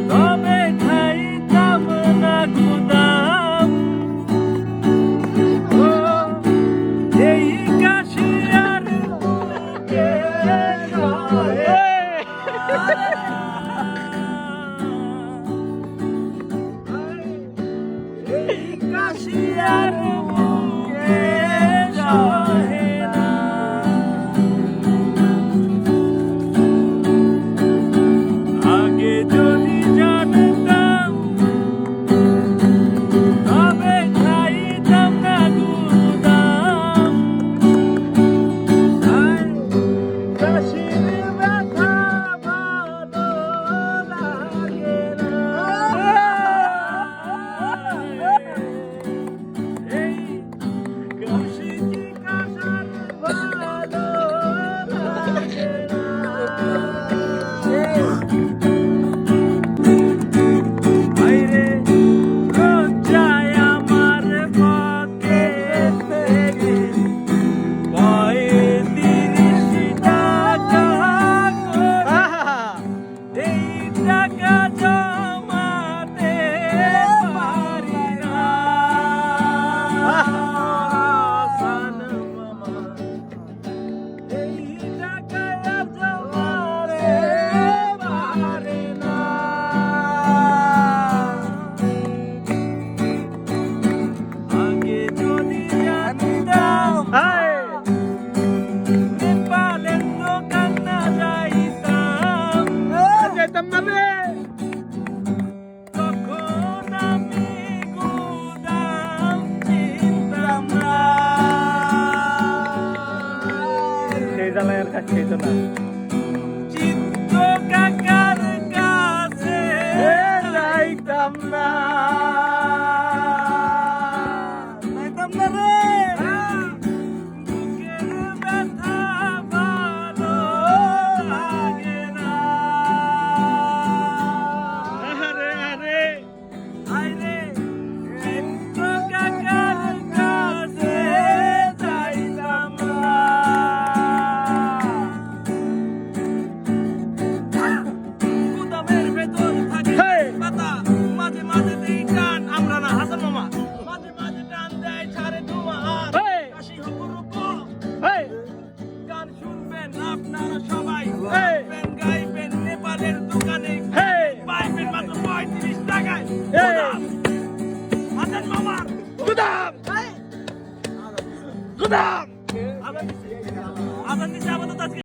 তবে খাইতাম না গুদাম। ও এই কাশিয়ার বুকে রয়ে এই কাশিয়ার বুকে রয়ে না। আগে যদি জানতাম তবে খাইতাম না গুদাম। কাশির ব্যথা ভালো লাগে না। এই কাশি কি কাশার ভালো লাগে না। বাইরে লজ্জায় আমার পথে থেকে ৩৫ টাকা করে এই টাকা জমাতে পারি না। হাসান মামা এই টাকা আর জমাতে পারি না। আগে যদি জানতাম নেপালের দোকান না যাইতাম, তখন আমি গুদাম চিনতাম না। সেই জ্বালায় আর কাজ খেত না। চিত্ত কাকার কাছে যাইতাম না।